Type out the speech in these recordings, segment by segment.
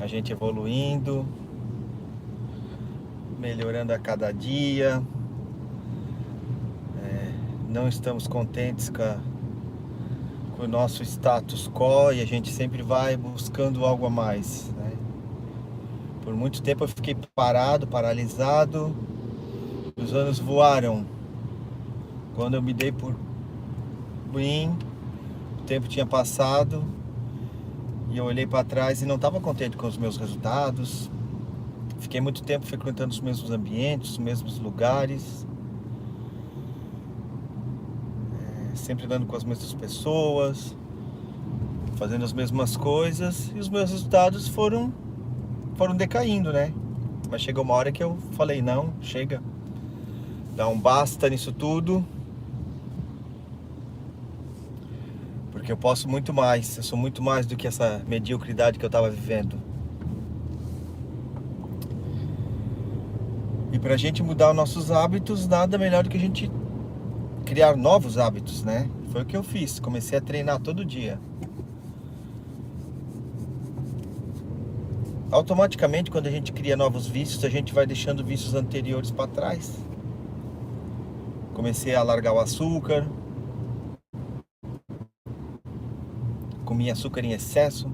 a gente evoluindo, melhorando a cada dia. Não estamos contentes com o nosso status quo e a gente sempre vai buscando algo a mais, né? Por muito tempo eu fiquei parado, paralisado. Os anos voaram. Quando eu me dei por ruim, o tempo tinha passado e eu olhei para trás e não estava contente com os meus resultados. Fiquei muito tempo frequentando os mesmos ambientes, os mesmos lugares, sempre andando com as mesmas pessoas, fazendo as mesmas coisas, e os meus resultados foram decaindo, né? Mas chegou uma hora que eu falei, não, chega, dá um basta nisso tudo, porque eu posso muito mais, eu sou muito mais do que essa mediocridade que eu estava vivendo. E pra gente mudar os nossos hábitos, nada melhor do que a gente criar novos hábitos, né? Foi o que eu fiz, comecei a treinar todo dia. Automaticamente, quando a gente cria novos vícios, a gente vai deixando vícios anteriores para trás. Comecei a largar o açúcar, comia açúcar em excesso,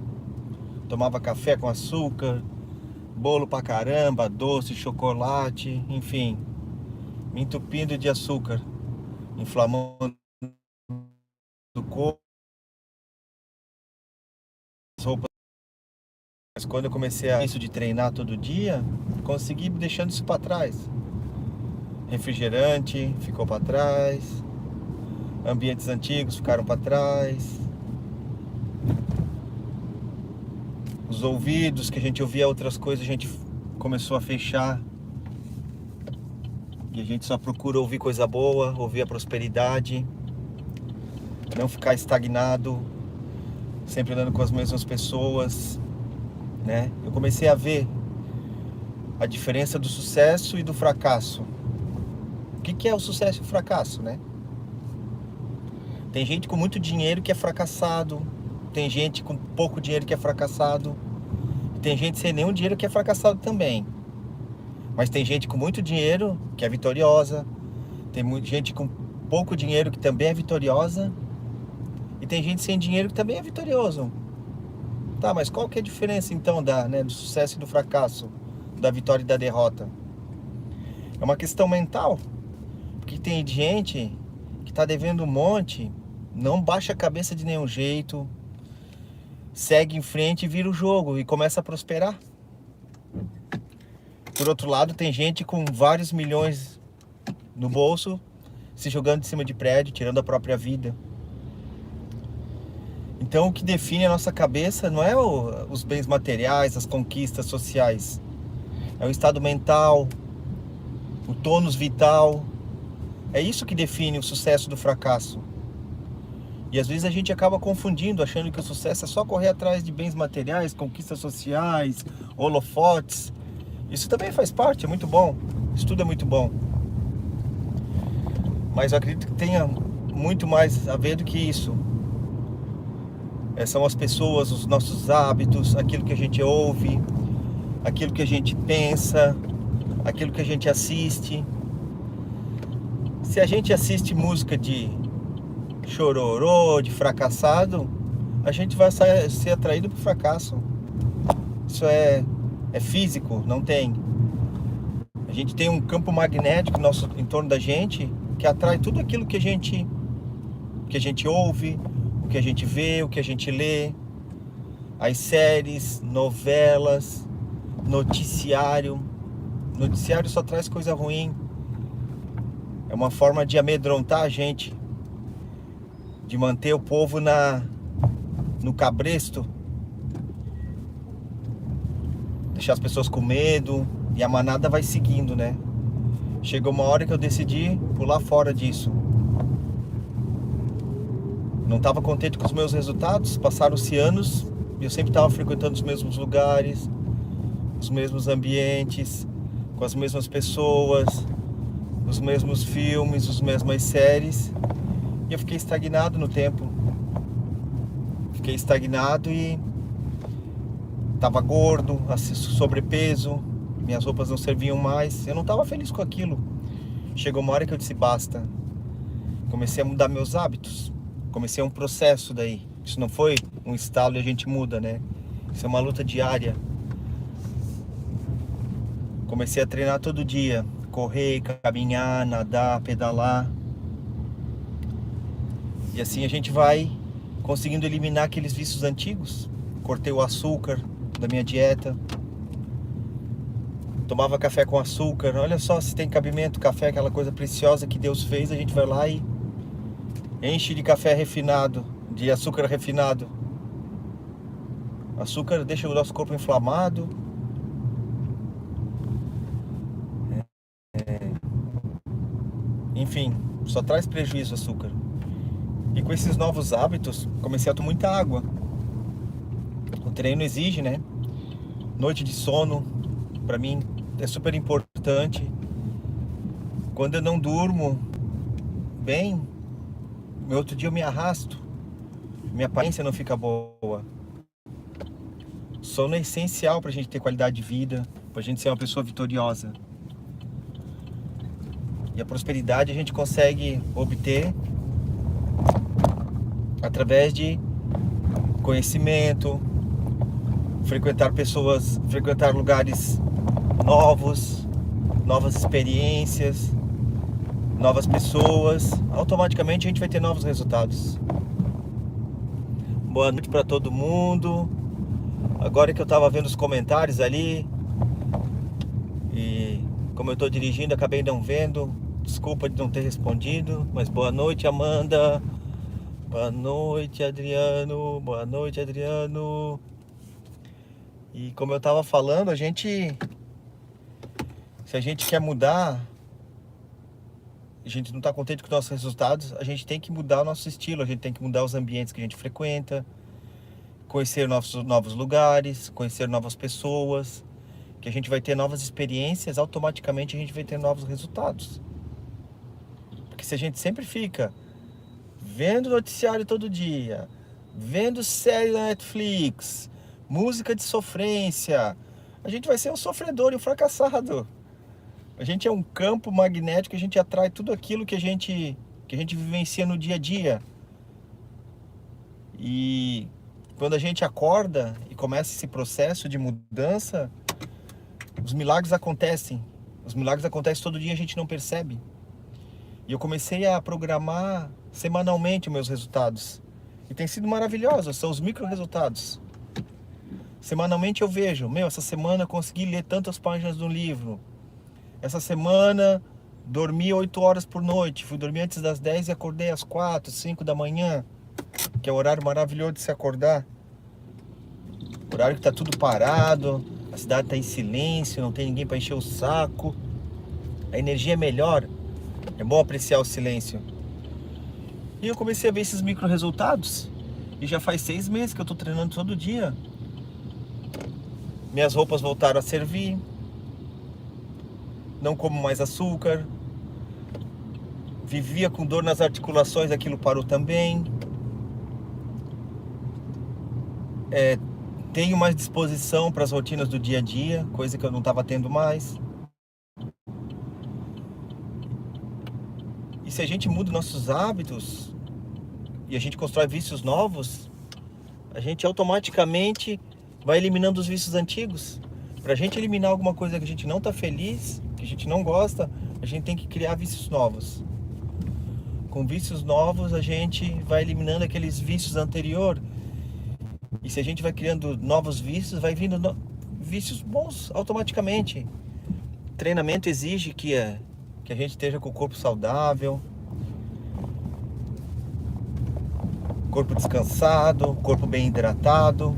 tomava café com açúcar, bolo pra caramba, doce, chocolate, enfim, me entupindo de açúcar, inflamando o corpo, as roupas. Mas quando eu comecei a isso de treinar todo dia, consegui ir deixando isso para trás. Refrigerante ficou para trás, ambientes antigos ficaram para trás, os ouvidos que a gente ouvia outras coisas, a gente começou a fechar. E a gente só procura ouvir coisa boa, ouvir a prosperidade, não ficar estagnado, sempre andando com as mesmas pessoas, né? Eu comecei a ver a diferença do sucesso e do fracasso. O que é o sucesso e o fracasso, né? Tem gente com muito dinheiro que é fracassado, tem gente com pouco dinheiro que é fracassado, tem gente sem nenhum dinheiro que é fracassado também. Mas tem gente com muito dinheiro que é vitoriosa, tem gente com pouco dinheiro que também é vitoriosa, e tem gente sem dinheiro que também é vitorioso. Tá, mas qual que é a diferença então do sucesso e do fracasso, da vitória e da derrota? É uma questão mental, porque tem gente que tá devendo um monte, não baixa a cabeça de nenhum jeito, segue em frente e vira o jogo e começa a prosperar. Por outro lado, tem gente com vários milhões no bolso, se jogando de cima de prédio, tirando a própria vida. Então o que define a nossa cabeça não é os bens materiais, as conquistas sociais. É o estado mental, o tônus vital. É isso que define o sucesso do fracasso. E às vezes a gente acaba confundindo, achando que o sucesso é só correr atrás de bens materiais, conquistas sociais, holofotes. Isso também faz parte, é muito bom. Isso tudo é muito bom. Mas eu acredito que tenha muito mais a ver do que isso. São as pessoas, os nossos hábitos, aquilo que a gente ouve, aquilo que a gente pensa, aquilo que a gente assiste. Se a gente assiste música de chororô, de fracassado, a gente vai ser atraído para o fracasso. Isso é físico, não tem. A gente tem um campo magnético em torno da gente que atrai tudo aquilo que a gente ouve, o que a gente vê, o que a gente lê, as séries, novelas, noticiário. Noticiário só traz coisa ruim. É uma forma de amedrontar a gente, de manter o povo no cabresto, deixar as pessoas com medo, e a manada vai seguindo, né? Chegou uma hora que eu decidi pular fora disso. Não estava contente com os meus resultados, passaram-se anos e eu sempre estava frequentando os mesmos lugares, os mesmos ambientes, com as mesmas pessoas, os mesmos filmes, as mesmas séries, e eu fiquei estagnado no tempo. Fiquei estagnado e Tava gordo, sobrepeso, minhas roupas não serviam mais. Eu não tava feliz com aquilo. Chegou uma hora que eu disse basta. Comecei a mudar meus hábitos. Comecei um processo daí. Isso não foi um estalo e a gente muda, né? Isso é uma luta diária. Comecei a treinar todo dia. Correr, caminhar, nadar, pedalar. E assim a gente vai conseguindo eliminar aqueles vícios antigos. Cortei o açúcar da minha dieta. Tomava café com açúcar. Olha só se tem cabimento. Café é aquela coisa preciosa que Deus fez. A gente vai lá e enche de café refinado, de açúcar refinado. Açúcar deixa o nosso corpo inflamado. Enfim, só traz prejuízo o açúcar. E com esses novos hábitos, comecei a tomar muita água. O treino exige, né? Noite de sono, pra mim, é super importante. Quando eu não durmo bem, no outro dia eu me arrasto. Minha aparência não fica boa. Sono é essencial pra gente ter qualidade de vida, pra gente ser uma pessoa vitoriosa. E a prosperidade a gente consegue obter através de conhecimento, frequentar pessoas, frequentar lugares novos, novas experiências, novas pessoas. Automaticamente a gente vai ter novos resultados. Boa noite para todo mundo. Agora que eu estava vendo os comentários ali e como eu estou dirigindo, acabei não vendo. Desculpa de não ter respondido, mas boa noite, Amanda. Boa noite, Adriano. Boa noite, Adriano. E como eu estava falando, se a gente quer mudar, a gente não está contente com os nossos resultados, a gente tem que mudar o nosso estilo, a gente tem que mudar os ambientes que a gente frequenta, conhecer novos lugares, conhecer novas pessoas, que a gente vai ter novas experiências, automaticamente a gente vai ter novos resultados. Porque se a gente sempre fica vendo noticiário todo dia, vendo série na Netflix, música de sofrência, a gente vai ser um sofredor e um fracassado. A gente é um campo magnético, a gente atrai tudo aquilo que a gente vivencia no dia a dia. E quando a gente acorda e começa esse processo de mudança, os milagres acontecem. Os milagres acontecem todo dia, a gente não percebe. E eu comecei a programar semanalmente os meus resultados. E tem sido maravilhoso, são os micro resultados. Semanalmente eu vejo, essa semana eu consegui ler tantas páginas do livro. Essa semana dormi 8 horas por noite. Fui dormir antes das 10 e acordei às 4, 5 da manhã. Que é o horário maravilhoso de se acordar. Horário que tá tudo parado, a cidade tá em silêncio, não tem ninguém para encher o saco. A energia é melhor. É bom apreciar o silêncio. E eu comecei a ver esses micro resultados. E já faz 6 meses que eu tô treinando todo dia. Minhas roupas voltaram a servir. Não como mais açúcar. Vivia com dor nas articulações, aquilo parou também. Tenho mais disposição para as rotinas do dia a dia, coisa que eu não estava tendo mais. E se a gente muda nossos hábitos e a gente constrói vícios novos, a gente automaticamente vai eliminando os vícios antigos. Para a gente eliminar alguma coisa que a gente não está feliz, que a gente não gosta, a gente tem que criar vícios novos. Com vícios novos a gente vai eliminando aqueles vícios anteriores. E se a gente vai criando novos vícios, vai vindo vícios bons automaticamente. Treinamento exige que a gente esteja com o corpo saudável, corpo descansado, corpo bem hidratado.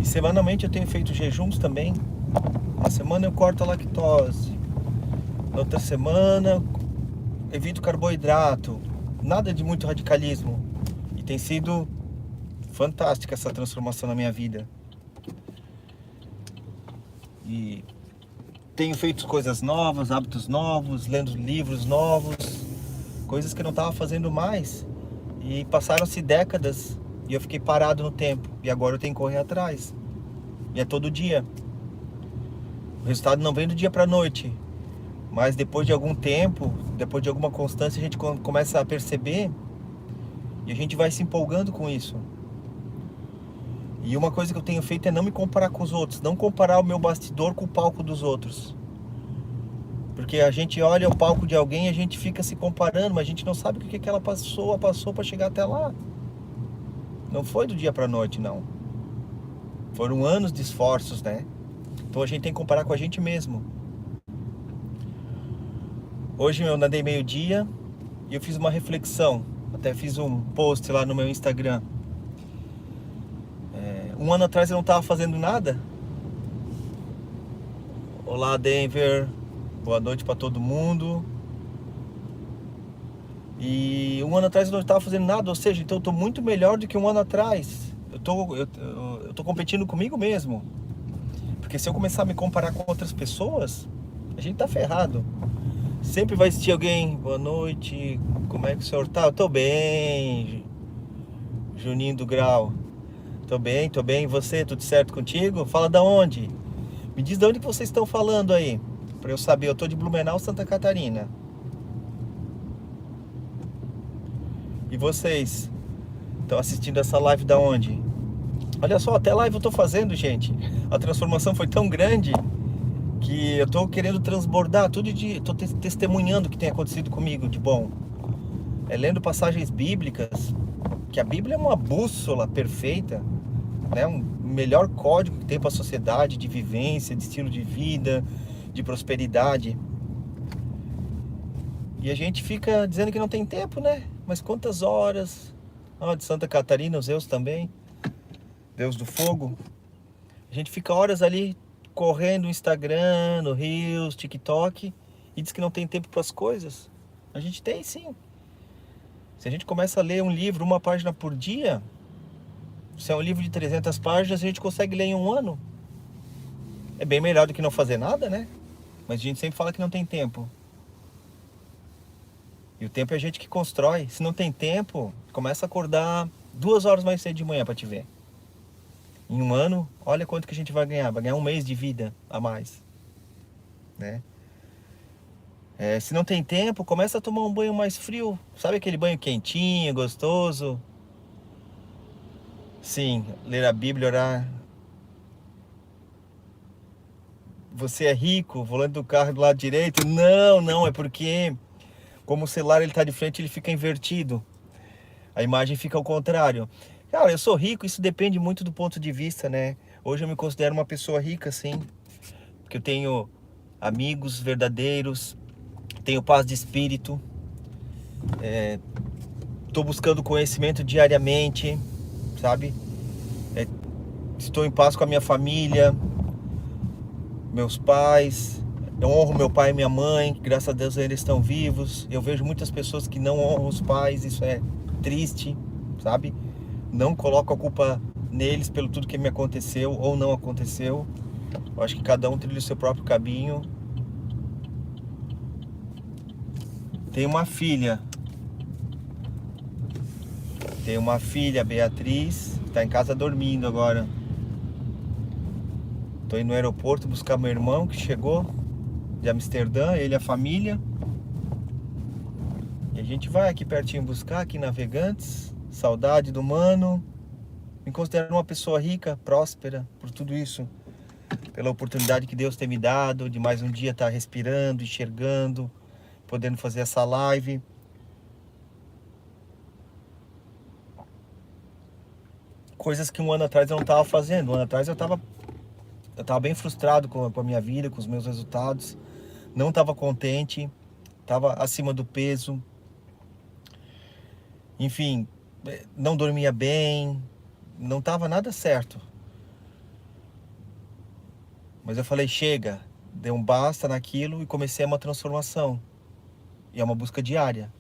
E semanalmente eu tenho feito jejuns também. Uma semana eu corto a lactose, na outra semana evito carboidrato. Nada de muito radicalismo. E tem sido fantástica essa transformação na minha vida. E tenho feito coisas novas, hábitos novos, lendo livros novos, coisas que eu não estava fazendo mais. E passaram-se décadas E eu fiquei parado no tempo. E agora eu tenho que correr atrás. E é todo dia. O resultado não vem do dia pra noite. Mas depois de algum tempo, depois de alguma constância, a gente começa a perceber. E a gente vai se empolgando com isso. E uma coisa que eu tenho feito é não me comparar com os outros. Não comparar o meu bastidor com o palco dos outros. Porque a gente olha o palco de alguém e a gente fica se comparando, mas a gente não sabe o que aquela pessoa passou para chegar até lá. Não foi do dia para noite, não. Foram anos de esforços, né? Então a gente tem que comparar com a gente mesmo. Hoje eu nadei meio-dia e eu fiz uma reflexão. Até fiz um post lá no meu Instagram. Um ano atrás eu não estava fazendo nada. Olá, Denver. Boa noite para todo mundo. E um ano atrás eu não estava fazendo nada, ou seja, então eu estou muito melhor do que um ano atrás. Eu tô competindo comigo mesmo. Porque se eu começar a me comparar com outras pessoas, a gente tá ferrado. Sempre vai existir alguém, boa noite, como é que o senhor tá? Eu tô bem, Juninho do Grau. Tô bem, e você, tudo certo contigo? Fala da onde? Me diz de onde que vocês estão falando aí, pra eu saber. Eu tô de Blumenau, Santa Catarina. E vocês estão assistindo essa live da onde? Olha só, até live eu tô fazendo, gente. A transformação foi tão grande que eu tô querendo transbordar tudo tô testemunhando o que tem acontecido comigo de bom. Lendo passagens bíblicas, que a Bíblia é uma bússola perfeita, né? Um melhor código que tem para a sociedade de vivência, de estilo de vida, de prosperidade. E a gente fica dizendo que não tem tempo, né? Mas quantas horas? De Santa Catarina, os Zeus também, Deus do Fogo. A gente fica horas ali correndo no Instagram, no Reels, TikTok e diz que não tem tempo para as coisas. A gente tem sim. Se a gente começa a ler um livro, uma página por dia, se é um livro de 300 páginas, a gente consegue ler em um ano. É bem melhor do que não fazer nada, né? Mas a gente sempre fala que não tem tempo. E o tempo é a gente que constrói. Se não tem tempo, começa a acordar 2 horas mais cedo de manhã para te ver. Em um ano, olha quanto que a gente vai ganhar. Vai ganhar um mês de vida a mais, né? Se não tem tempo, começa a tomar um banho mais frio. Sabe aquele banho quentinho, gostoso? Sim, ler a Bíblia, orar. Você é rico, volante do carro do lado direito? Não, não, é porque como o celular ele tá de frente, ele fica invertido. A imagem fica ao contrário. Cara, eu sou rico, isso depende muito do ponto de vista, né? Hoje eu me considero uma pessoa rica, sim. Porque eu tenho amigos verdadeiros, tenho paz de espírito, estou buscando conhecimento diariamente, sabe? Estou em paz com a minha família, meus pais. Eu honro meu pai e minha mãe, que graças a Deus eles estão vivos. Eu vejo muitas pessoas que não honram os pais, isso é triste, sabe? Não coloco a culpa neles pelo tudo que me aconteceu ou não aconteceu. Eu acho que cada um trilha o seu próprio caminho. Tenho uma filha, Beatriz, está em casa dormindo agora. Tô indo no aeroporto buscar meu irmão que chegou de Amsterdã, ele e a família. E a gente vai aqui pertinho buscar, aqui em Navegantes. Saudade do mano. Me considero uma pessoa rica, próspera, por tudo isso. Pela oportunidade que Deus tem me dado de mais um dia estar respirando, enxergando, podendo fazer essa live. Coisas que um ano atrás eu não estava fazendo. Um ano atrás eu estava bem frustrado com a minha vida, com os meus resultados. Não estava contente, estava acima do peso. Enfim, não dormia bem, não estava nada certo. Mas eu falei, chega, dei um basta naquilo e comecei uma transformação. E é uma busca diária.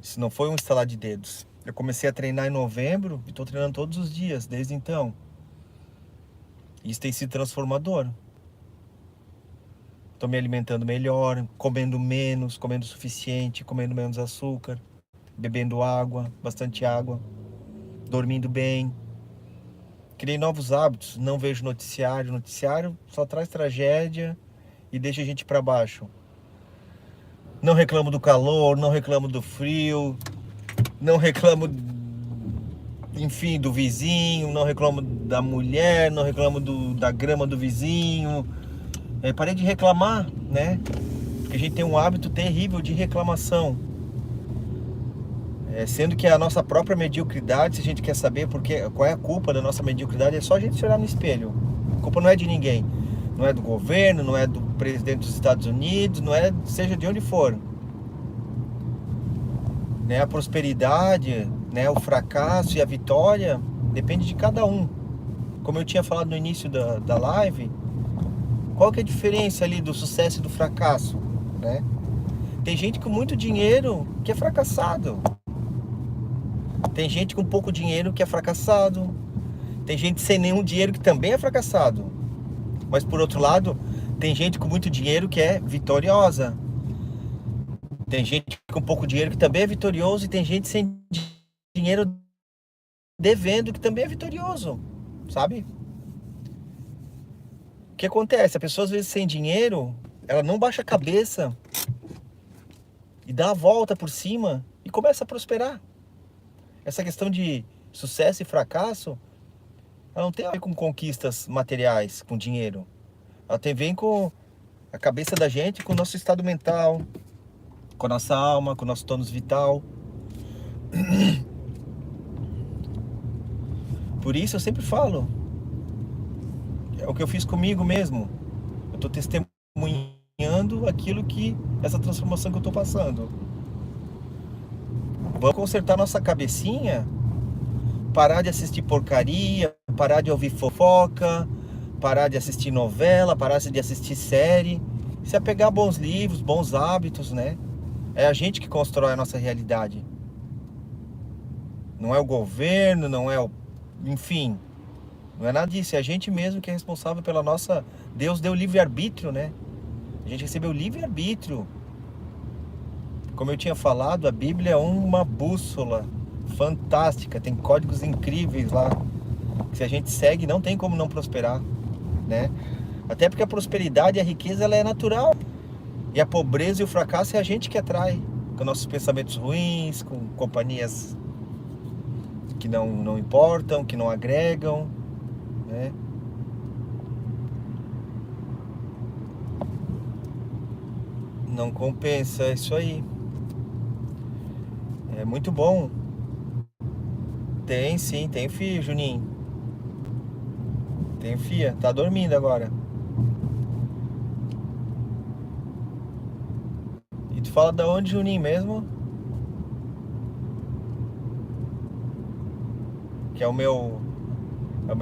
Isso não foi um estalar de dedos. Eu comecei a treinar em novembro e estou treinando todos os dias, desde então. Isso tem sido transformador. Estou me alimentando melhor, comendo menos, comendo o suficiente, comendo menos açúcar, bebendo água, bastante água. dormindo bem. Criei novos hábitos, não vejo noticiário. Noticiário só traz tragédia e deixa a gente para baixo. Não reclamo do calor, não reclamo do frio, não reclamo, enfim, do vizinho, não reclamo da mulher, não reclamo da grama do vizinho. Parei de reclamar, né? Porque a gente tem um hábito terrível de reclamação. Sendo que a nossa própria mediocridade, se a gente quer saber qual é a culpa da nossa mediocridade, é só a gente se olhar no espelho. A culpa não é de ninguém. Não é do governo, não é do presidente dos Estados Unidos, não é, seja de onde for. Né? A prosperidade, né? O fracasso e a vitória depende de cada um. Como eu tinha falado no início da live, qual que é a diferença ali do sucesso e do fracasso? Né? Tem gente com muito dinheiro que é fracassado. Tem gente com pouco dinheiro que é fracassado. Tem gente sem nenhum dinheiro que também é fracassado. Mas por outro lado, tem gente com muito dinheiro que é vitoriosa. Tem gente com pouco dinheiro que também é vitorioso. E tem gente sem dinheiro devendo que também é vitorioso. Sabe? O que acontece? A pessoa às vezes sem dinheiro, ela não baixa a cabeça e dá a volta por cima e começa a prosperar. Essa questão de sucesso e fracasso, ela não tem a ver com conquistas materiais, com dinheiro. Ela tem a ver com a cabeça da gente, com o nosso estado mental, com a nossa alma, com o nosso tônus vital. Por isso eu sempre falo, é o que eu fiz comigo mesmo. Eu estou testemunhando essa transformação que eu estou passando. Vamos consertar nossa cabecinha, parar de assistir porcaria, parar de ouvir fofoca, parar de assistir novela, parar de assistir série, se apegar a bons livros, bons hábitos, né? É a gente que constrói a nossa realidade. Não é o governo, não é enfim, não é nada disso, é a gente mesmo que é responsável pela nossa... Deus deu livre-arbítrio, né? A gente recebeu livre-arbítrio. Como eu tinha falado, a Bíblia é uma bússola fantástica, tem códigos incríveis lá, que se a gente segue não tem como não prosperar, né? Até porque a prosperidade e a riqueza ela é natural, e a pobreza e o fracasso é a gente que atrai, com nossos pensamentos ruins, com companhias que não importam, que não agregam, né? Não compensa, é isso aí. É muito bom. Tem sim, tem filho, Juninho. Tem filha, tá dormindo agora. E tu fala da onde, Juninho, mesmo? Que é o meu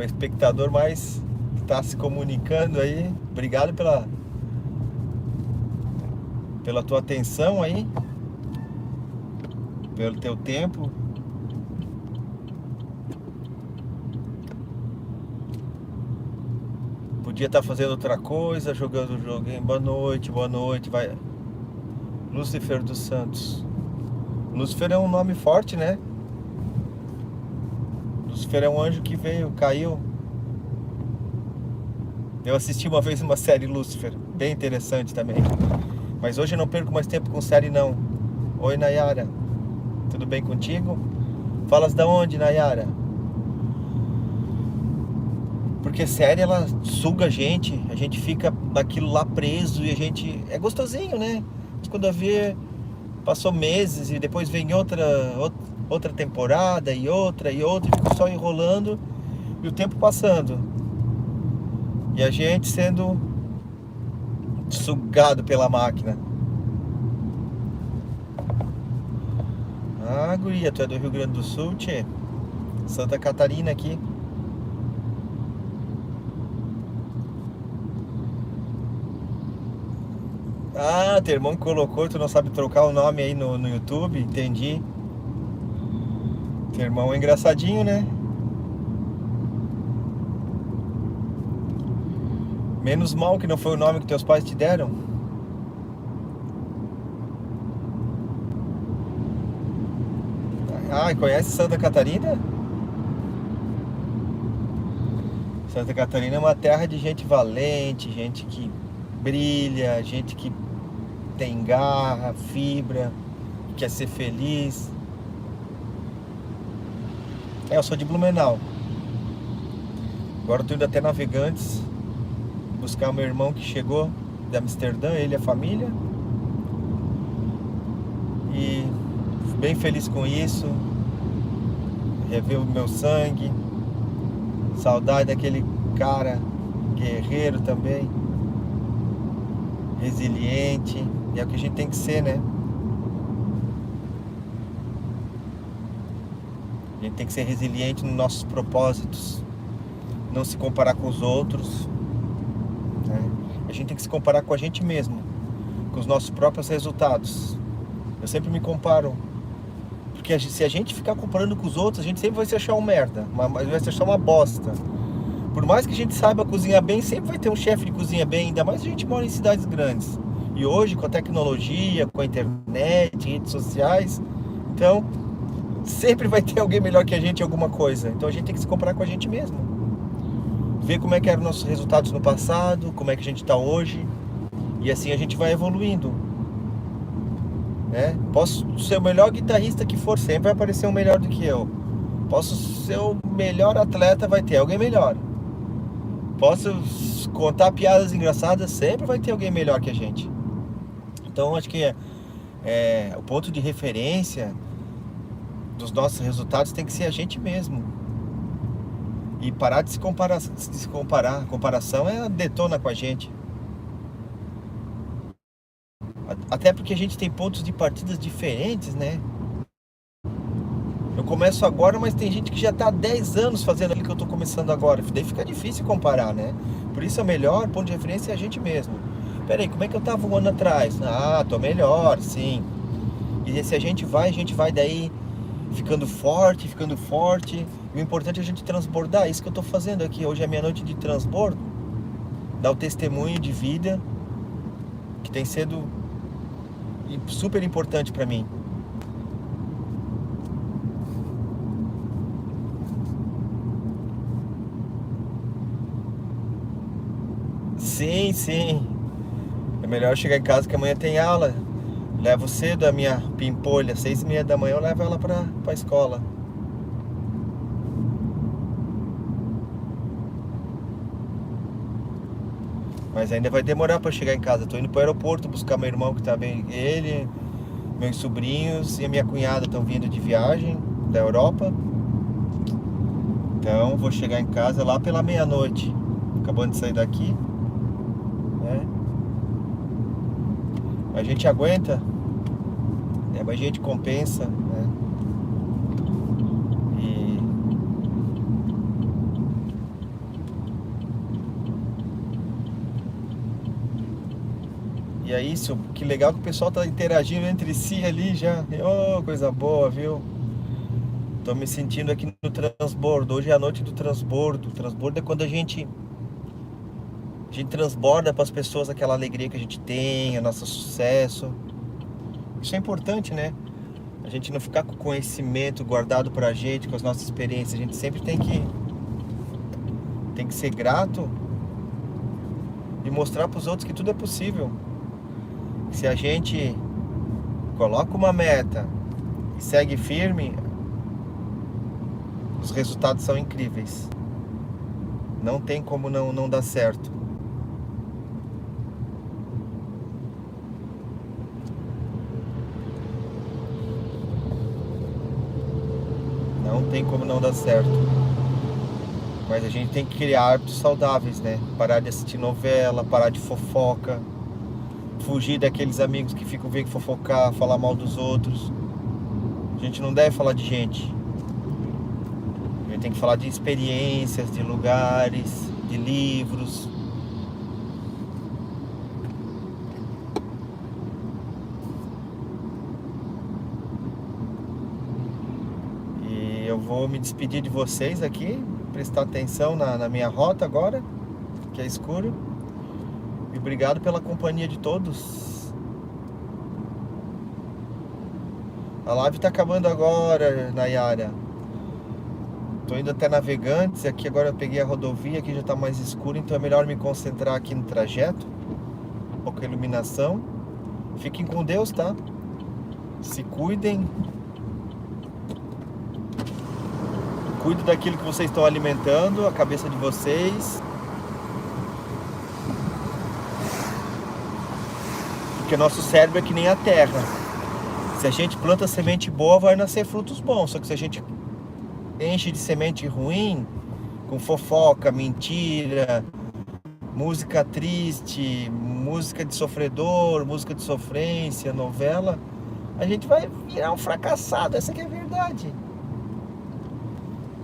espectador mais que tá se comunicando aí. Obrigado pela tua atenção aí, pelo teu tempo. Podia estar fazendo outra coisa, jogando joguinho. Boa noite, vai. Lúcifer dos Santos. Lúcifer é um nome forte, né? Lúcifer é um anjo que veio, caiu. Eu assisti uma vez uma série Lúcifer, bem interessante também. Mas hoje eu não perco mais tempo com série não. Oi, Nayara. Tudo bem contigo? Falas da onde, Nayara? Porque série ela suga a gente fica naquilo lá preso e a gente... É gostosinho, né? Mas quando a ver, passou meses e depois vem outra temporada e outra, e fica só enrolando e o tempo passando. E a gente sendo sugado pela máquina. Ah, guria, tu é do Rio Grande do Sul, tchê? Santa Catarina aqui. Ah, teu irmão colocou, tu não sabe trocar o nome aí no YouTube, entendi. Teu irmão é engraçadinho, né? Menos mal que não foi o nome que teus pais te deram. Ah, conhece Santa Catarina? Santa Catarina é uma terra de gente valente, gente que brilha, gente que tem garra, fibra, quer ser feliz. Eu sou de Blumenau. Agora eu tô indo até Navegantes buscar meu irmão que chegou de Amsterdã, ele e a família. E bem feliz com isso. Rever o meu sangue. Saudade daquele cara guerreiro também. Resiliente. E é o que a gente tem que ser, né? A gente tem que ser resiliente nos nossos propósitos. Não se comparar com os outros, né? A gente tem que se comparar com a gente mesmo, com os nossos próprios resultados. Eu sempre me comparo, porque se a gente ficar comparando com os outros, a gente sempre vai se achar um merda, vai se achar uma bosta. Por mais que a gente saiba cozinhar bem, sempre vai ter um chefe de cozinha bem, ainda mais se a gente mora em cidades grandes. E hoje, com a tecnologia, com a internet, redes sociais, então sempre vai ter alguém melhor que a gente em alguma coisa. Então a gente tem que se comparar com a gente mesmo. Ver como é que eram nossos resultados no passado, como é que a gente está hoje. E assim a gente vai evoluindo, né? Posso ser o melhor guitarrista que for, sempre vai aparecer um melhor do que eu. Posso ser o melhor atleta, vai ter alguém melhor. Posso contar piadas engraçadas, sempre vai ter alguém melhor que a gente. Então acho que o ponto de referência dos nossos resultados tem que ser a gente mesmo. E parar de se comparar. A comparação detona com a gente. Até porque a gente tem pontos de partidas diferentes, né? Eu começo agora, mas tem gente que já está há 10 anos fazendo aquilo que eu estou começando agora. Daí fica difícil comparar, né? Por isso o melhor ponto de referência é a gente mesmo. Peraí, como é que eu estava um ano atrás? Ah, tô melhor, sim. E se a gente vai daí ficando forte. E o importante é a gente transbordar. Isso que eu estou fazendo aqui. Hoje é minha noite de transbordo. Dar o testemunho de vida que tem sido super importante para mim. Sim, sim. É melhor chegar em casa que amanhã tem aula. Levo cedo a minha pimpolha, 6:30 da manhã eu levo ela pra escola. Mas ainda vai demorar para chegar em casa. Tô indo pro aeroporto buscar meu irmão que tá bem. Ele, meus sobrinhos e a minha cunhada estão vindo de viagem da Europa. Então vou chegar em casa lá pela meia-noite. Acabando de sair daqui, né? A gente aguenta, mas a gente compensa, né? E é isso, que legal que o pessoal tá interagindo entre si ali já. Oh, coisa boa, viu? Tô me sentindo aqui no transbordo. Hoje é a noite do transbordo. O transbordo é quando a gente transborda para as pessoas aquela alegria que a gente tem, o nosso sucesso. Isso é importante, né? A gente não ficar com o conhecimento guardado pra gente, com as nossas experiências. A gente sempre tem que ser grato e mostrar pros outros que tudo é possível. Se a gente coloca uma meta e segue firme, os resultados são incríveis. Não tem como não dar certo. Não tem como não dar certo. Mas a gente tem que criar hábitos saudáveis, né? Parar de assistir novela, parar de fofoca. Fugir daqueles amigos que ficam vendo fofocar, falar mal dos outros. A gente não deve falar de gente. A gente tem que falar de experiências, de lugares, de livros. E eu vou me despedir de vocês aqui, prestar atenção na minha rota agora, que é escuro. E obrigado pela companhia de todos. A live tá acabando agora, Nayara. Tô indo até Navegantes, aqui agora eu peguei a rodovia, aqui já tá mais escuro, então é melhor me concentrar aqui no trajeto. Pouca iluminação. Fiquem com Deus, tá? Se cuidem. Cuide daquilo que vocês estão alimentando, a cabeça de vocês. Porque nosso cérebro é que nem a terra. Se a gente planta semente boa, vai nascer frutos bons. Só que se a gente enche de semente ruim, com fofoca, mentira, música triste, música de sofredor, música de sofrência, novela, a gente vai virar um fracassado. Essa que é a verdade.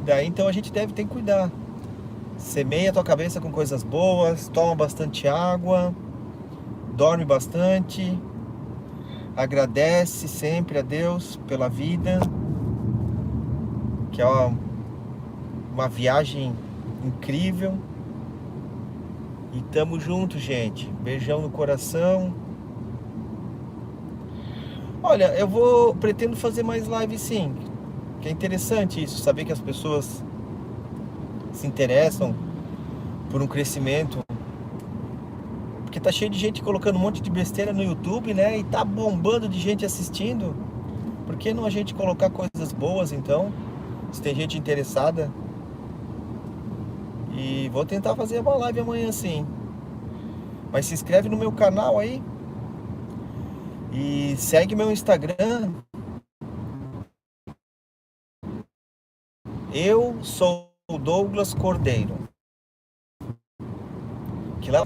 Daí então a gente tem que cuidar. Semeia a tua cabeça com coisas boas, toma bastante água, dorme bastante, agradece sempre a Deus pela vida, que é uma viagem incrível. E tamo junto, gente. Beijão no coração. Olha, pretendo fazer mais live sim. Que é interessante isso, saber que as pessoas se interessam por um crescimento. Porque tá cheio de gente colocando um monte de besteira no YouTube, né? E tá bombando de gente assistindo. Por que não a gente colocar coisas boas, então? Se tem gente interessada. E vou tentar fazer uma live amanhã sim. Mas se inscreve no meu canal aí. E segue meu Instagram. Eu sou o Douglas Cordeiro. Que lá...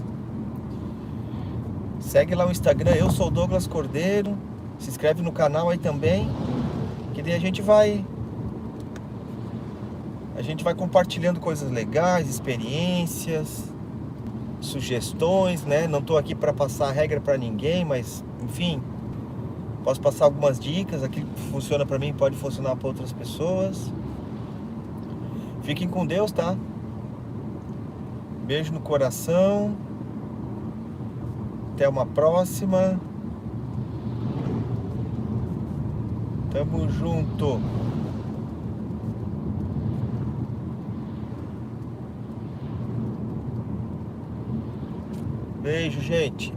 Segue lá o Instagram, eu sou o Douglas Cordeiro. Se inscreve no canal aí também. Que daí a gente vai compartilhando coisas legais, experiências, sugestões, né? Não tô aqui para passar a regra para ninguém, mas enfim, posso passar algumas dicas. Aquilo que funciona para mim pode funcionar para outras pessoas. Fiquem com Deus, tá? Beijo no coração. Até uma próxima. Tamo junto. Beijo, gente.